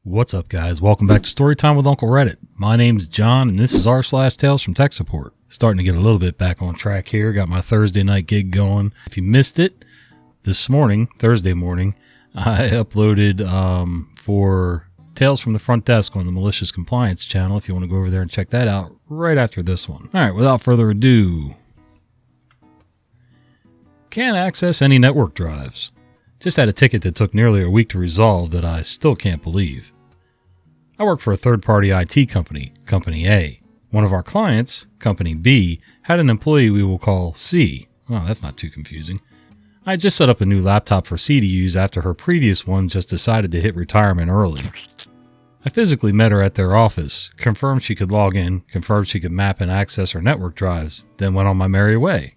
What's up, guys? Welcome back to Storytime with Uncle Reddit. My name's John, and this is r/Tales from Tech Support. Starting to get a little bit back on track here. Got my Thursday night gig going. If you missed it, this morning, Thursday morning, I uploaded for Tales from the Front Desk on the Malicious Compliance channel. If you want to go over there and check that out right after this one. All right, without further ado, can't access any network drives. Just had a ticket that took nearly a week to resolve that I still can't believe. I work for a third-party IT company, Company A. One of our clients, Company B, had an employee we will call C. Well, that's not too confusing. I had just set up a new laptop for C to use after her previous one just decided to hit retirement early. I physically met her at their office, confirmed she could log in, confirmed she could map and access her network drives, then went on my merry way.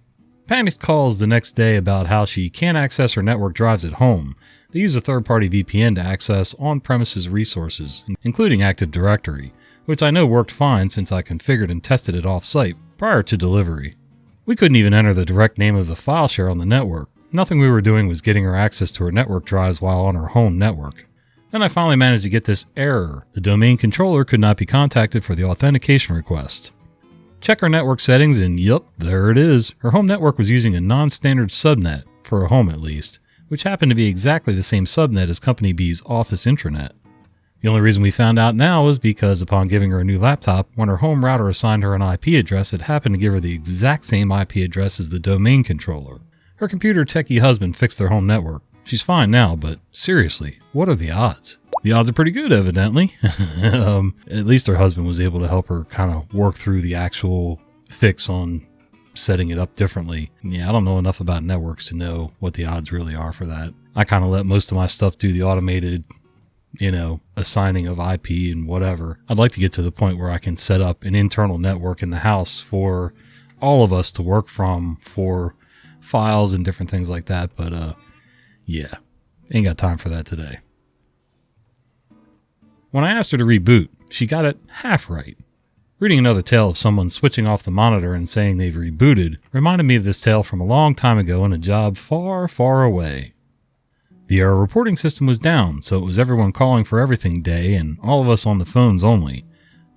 Panicked calls the next day about how she can't access her network drives at home. They use a third-party VPN to access on-premises resources, including Active Directory, which I know worked fine since I configured and tested it off-site prior to delivery. We couldn't even enter the direct name of the file share on the network. Nothing we were doing was getting her access to her network drives while on her home network. Then I finally managed to get this error. The domain controller could not be contacted for the authentication request. Check her network settings and yup, there it is. Her home network was using a non-standard subnet, for her home at least, which happened to be exactly the same subnet as Company B's office intranet. The only reason we found out now was because upon giving her a new laptop, when her home router assigned her an IP address, it happened to give her the exact same IP address as the domain controller. Her computer techie husband fixed their home network. She's fine now, but seriously, what are the odds? The odds are pretty good, evidently. At least her husband was able to help her kind of work through the actual fix on setting it up differently. Yeah, I don't know enough about networks to know what the odds really are for that. I kind of let most of my stuff do the automated, assigning of IP and whatever. I'd like to get to the point where I can set up an internal network in the house for all of us to work from for files and different things like that. But, yeah, ain't got time for that today. When I asked her to reboot, she got it half right. Reading another tale of someone switching off the monitor and saying they've rebooted reminded me of this tale from a long time ago in a job far, far away. The error reporting system was down, so it was everyone calling for everything day and all of us on the phones only.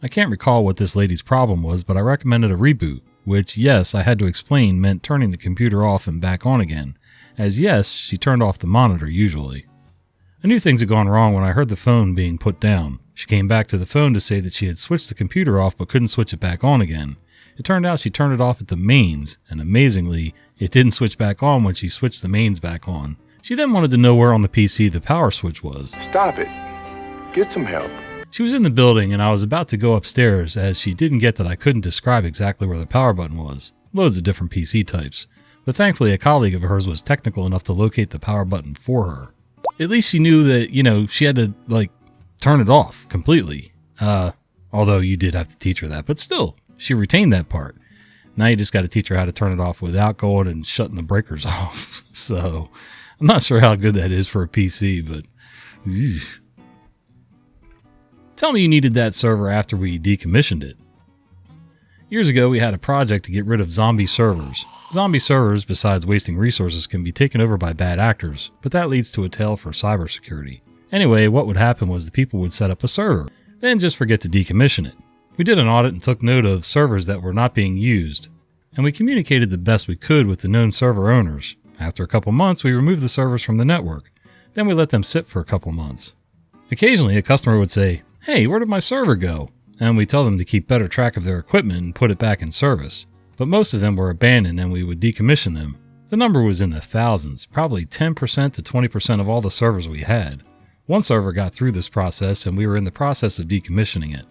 I can't recall what this lady's problem was, but I recommended a reboot, which, yes, I had to explain meant turning the computer off and back on again, as yes, she turned off the monitor usually. I knew things had gone wrong when I heard the phone being put down. She came back to the phone to say that she had switched the computer off but couldn't switch it back on again. It turned out she turned it off at the mains, and amazingly, it didn't switch back on when she switched the mains back on. She then wanted to know where on the PC the power switch was. Stop it. Get some help. She was in the building and I was about to go upstairs as she didn't get that I couldn't describe exactly where the power button was. Loads of different PC types. But thankfully a colleague of hers was technical enough to locate the power button for her. At least she knew that, she had to, turn it off completely. Although you did have to teach her that, but still, she retained that part. Now you just got to teach her how to turn it off without going and shutting the breakers off. So, I'm not sure how good that is for a PC, but... Eesh. Tell me you needed that server after we decommissioned it. Years ago, we had a project to get rid of zombie servers. Zombie servers, besides wasting resources, can be taken over by bad actors, but that leads to a tale for cybersecurity. Anyway, what would happen was the people would set up a server, then just forget to decommission it. We did an audit and took note of servers that were not being used, and we communicated the best we could with the known server owners. After a couple months, we removed the servers from the network. Then we let them sit for a couple months. Occasionally, a customer would say, "Hey, where did my server go?" And we tell them to keep better track of their equipment and put it back in service. But most of them were abandoned and we would decommission them. The number was in the thousands, probably 10% to 20% of all the servers we had. One server got through this process and we were in the process of decommissioning it.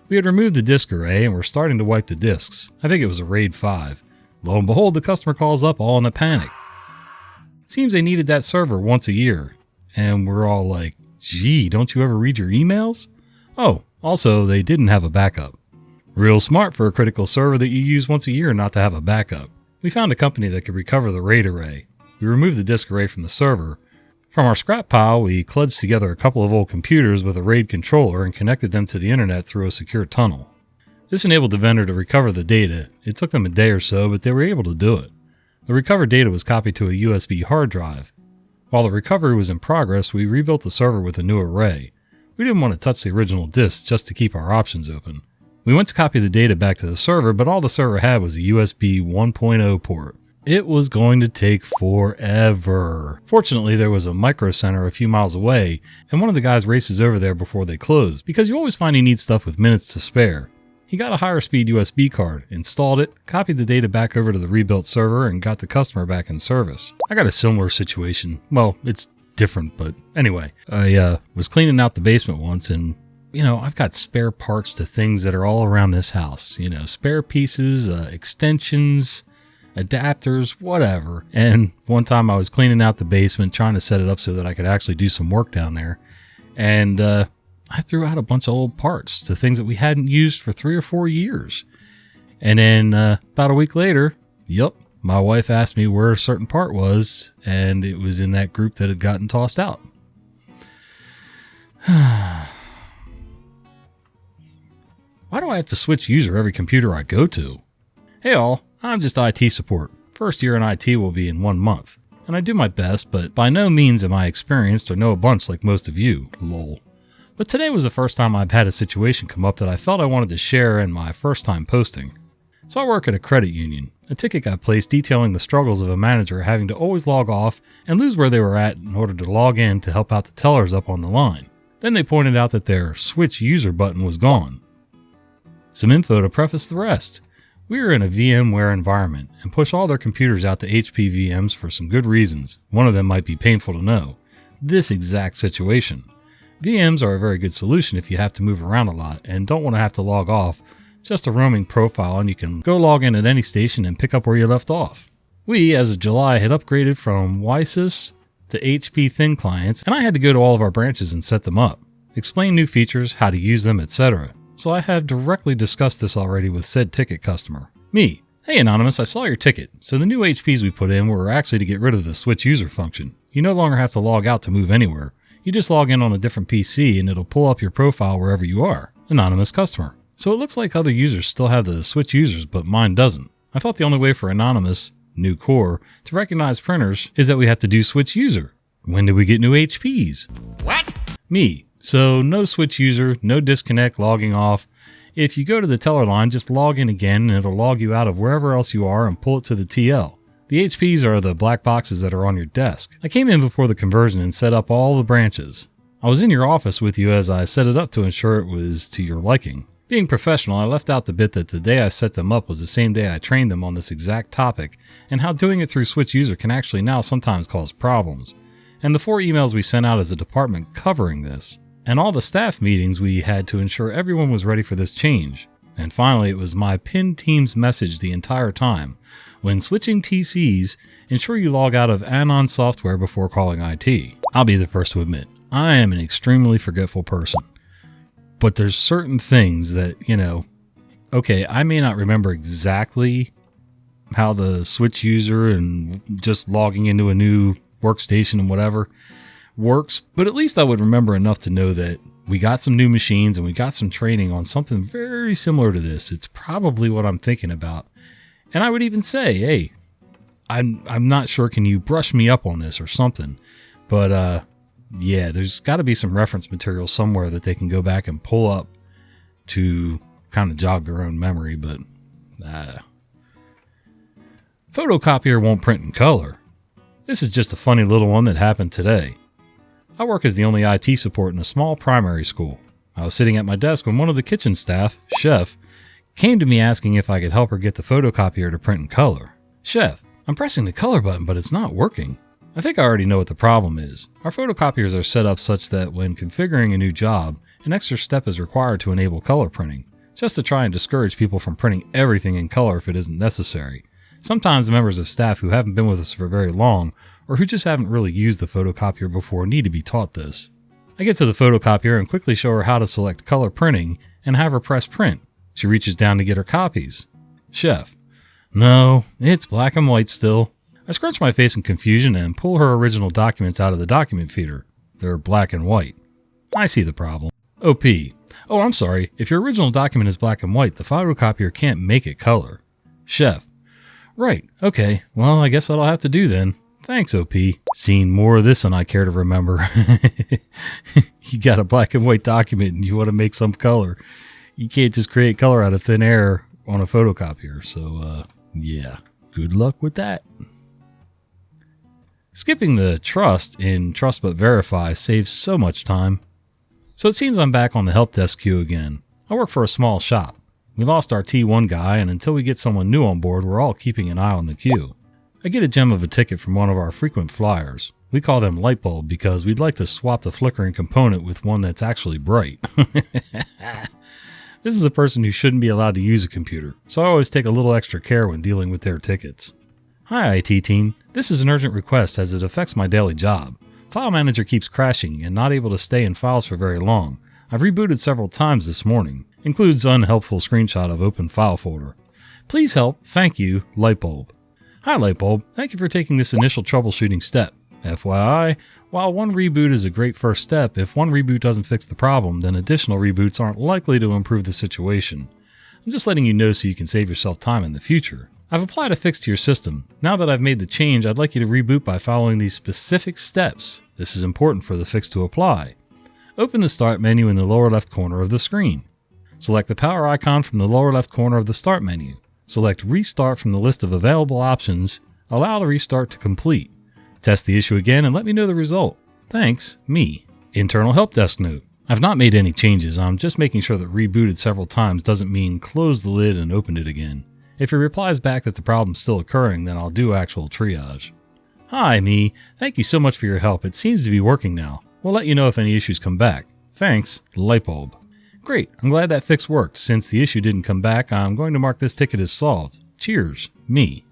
We had removed the disk array and were starting to wipe the disks. I think it was a RAID 5. Lo and behold, the customer calls up all in a panic. Seems they needed that server once a year. And we're all like, gee, don't you ever read your emails? Oh, also, they didn't have a backup. Real smart for a critical server that you use once a year not to have a backup. We found a company that could recover the RAID array. We removed the disk array from the server. From our scrap pile, we kludged together a couple of old computers with a RAID controller and connected them to the internet through a secure tunnel. This enabled the vendor to recover the data. It took them a day or so, but they were able to do it. The recovered data was copied to a USB hard drive. While the recovery was in progress, we rebuilt the server with a new array. We didn't want to touch the original disk just to keep our options open. We went to copy the data back to the server, but all the server had was a USB 1.0 port. It was going to take forever. Fortunately, there was a micro center a few miles away, and one of the guys races over there before they close, because you always find you need stuff with minutes to spare. He got a higher speed USB card, installed it, copied the data back over to the rebuilt server, and got the customer back in service. I got a similar situation. Well, it's different, but anyway. I was cleaning out the basement once, and I've got spare parts to things that are all around this house. Spare pieces, extensions, adapters, whatever. And one time I was cleaning out the basement, trying to set it up so that I could actually do some work down there. And I threw out a bunch of old parts to things that we hadn't used for 3 or 4 years. And then about a week later, my wife asked me where a certain part was, and it was in that group that had gotten tossed out. Why do I have to switch user every computer I go to? Hey all, I'm just IT support. First year in IT will be in 1 month. And I do my best, but by no means am I experienced or know a bunch like most of you, lol. But today was the first time I've had a situation come up that I felt I wanted to share in my first time posting. So I work at a credit union. A ticket got placed detailing the struggles of a manager having to always log off and lose where they were at in order to log in to help out the tellers up on the line. Then they pointed out that their switch user button was gone. Some info to preface the rest. We are in a VMware environment and push all their computers out to HP VMs for some good reasons. One of them might be painful to know. This exact situation. VMs are a very good solution if you have to move around a lot and don't want to have to log off. Just a roaming profile and you can go log in at any station and pick up where you left off. We, as of July, had upgraded from YSys to HP Thin clients, and I had to go to all of our branches and set them up, explain new features, how to use them, etc. So I have directly discussed this already with said ticket customer. Me. Hey Anonymous, I saw your ticket. So the new HPs we put in were actually to get rid of the switch user function. You no longer have to log out to move anywhere. You just log in on a different PC and it'll pull up your profile wherever you are. Anonymous customer. So it looks like other users still have the switch users, but mine doesn't. I thought the only way for Anonymous, new core, to recognize printers is that we have to do switch user. When did we get new HPs? What? Me. So no switch user, no disconnect, logging off. If you go to the teller line, just log in again and it'll log you out of wherever else you are and pull it to the TL. The HPs are the black boxes that are on your desk. I came in before the conversion and set up all the branches. I was in your office with you as I set it up to ensure it was to your liking. Being professional, I left out the bit that the day I set them up was the same day I trained them on this exact topic, and how doing it through switch user can actually now sometimes cause problems. And the 4 emails we sent out as a department covering this, and all the staff meetings we had to ensure everyone was ready for this change. And finally, it was my pinned team's message the entire time. When switching TCs, ensure you log out of Anon software before calling IT. I'll be the first to admit, I am an extremely forgetful person. But there's certain things that, okay, I may not remember exactly how the switch user and just logging into a new workstation and whatever works, but at least I would remember enough to know that we got some new machines and we got some training on something very similar to this. It's probably what I'm thinking about. And I would even say, hey, I'm not sure, can you brush me up on this or something? But yeah, there's got to be some reference material somewhere that they can go back and pull up to kind of jog their own memory, but photocopier won't print in color. This is just a funny little one that happened today. I work as the only IT support in a small primary school. I was sitting at my desk when one of the kitchen staff, Chef, came to me asking if I could help her get the photocopier to print in color. Chef, I'm pressing the color button, but it's not working. I think I already know what the problem is. Our photocopiers are set up such that when configuring a new job, an extra step is required to enable color printing, just to try and discourage people from printing everything in color if it isn't necessary. Sometimes members of staff who haven't been with us for very long, or who just haven't really used the photocopier before, need to be taught this. I get to the photocopier and quickly show her how to select color printing and have her press print. She reaches down to get her copies. Chef, no, it's black and white still. I scrunch my face in confusion and pull her original documents out of the document feeder. They're black and white. I see the problem. OP. Oh, I'm sorry. If your original document is black and white, the photocopier can't make it color. Chef. Right. Okay. Well, I guess that'll have to do then. Thanks, OP. Seen more of this than I care to remember. You got a black and white document and you want to make some color. You can't just create color out of thin air on a photocopier. So, yeah, good luck with that. Skipping the trust in trust but verify saves so much time. So it seems I'm back on the help desk queue again. I work for a small shop. We lost our T1 guy, and until we get someone new on board, we're all keeping an eye on the queue. I get a gem of a ticket from one of our frequent flyers. We call them light bulb because we'd like to swap the flickering component with one that's actually bright. This is a person who shouldn't be allowed to use a computer, so I always take a little extra care when dealing with their tickets. Hi IT team, this is an urgent request as it affects my daily job. File Manager keeps crashing and not able to stay in files for very long. I've rebooted several times this morning. Includes unhelpful screenshot of open file folder. Please help, thank you, Lightbulb. Hi Lightbulb, thank you for taking this initial troubleshooting step. FYI, while one reboot is a great first step, if one reboot doesn't fix the problem, then additional reboots aren't likely to improve the situation. I'm just letting you know so you can save yourself time in the future. I've applied a fix to your system. Now that I've made the change, I'd like you to reboot by following these specific steps. This is important for the fix to apply. Open the Start menu in the lower left corner of the screen. Select the power icon from the lower left corner of the Start menu. Select Restart from the list of available options. Allow the restart to complete. Test the issue again and let me know the result. Thanks, me. Internal help desk note. I've not made any changes. I'm just making sure that rebooted several times doesn't mean close the lid and open it again. If it replies back that the problem's still occurring, then I'll do actual triage. Hi, me. Thank you so much for your help. It seems to be working now. We'll let you know if any issues come back. Thanks, Lightbulb. Great, I'm glad that fix worked. Since the issue didn't come back, I'm going to mark this ticket as solved. Cheers, me.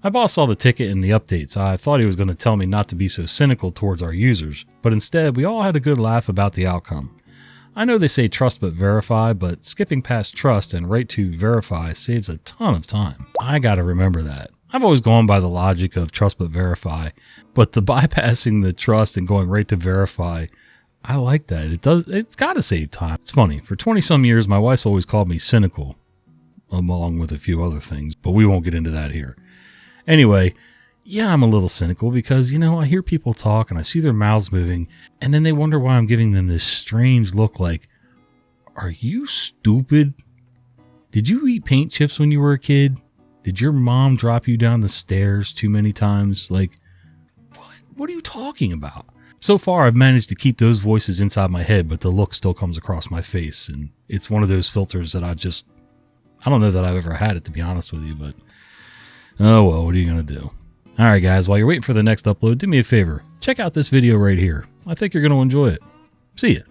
My boss saw the ticket and the updates. I thought he was going to tell me not to be so cynical towards our users, but instead we all had a good laugh about the outcome. I know they say trust but verify, but skipping past trust and right to verify saves a ton of time. I gotta remember that. I've always gone by the logic of trust but verify, but the bypassing the trust and going right to verify, I like that. It's gotta save time. It's funny, for 20 some years my wife's always called me cynical, along with a few other things, but we won't get into that here. Anyway, yeah, I'm a little cynical because, I hear people talk and I see their mouths moving and then they wonder why I'm giving them this strange look like, are you stupid? Did you eat paint chips when you were a kid? Did your mom drop you down the stairs too many times? Like, what are you talking about? So far, I've managed to keep those voices inside my head, but the look still comes across my face. And it's one of those filters that I don't know that I've ever had it, to be honest with you, but oh well, what are you going to do? All right, guys, while you're waiting for the next upload, do me a favor. Check out this video right here. I think you're going to enjoy it. See ya.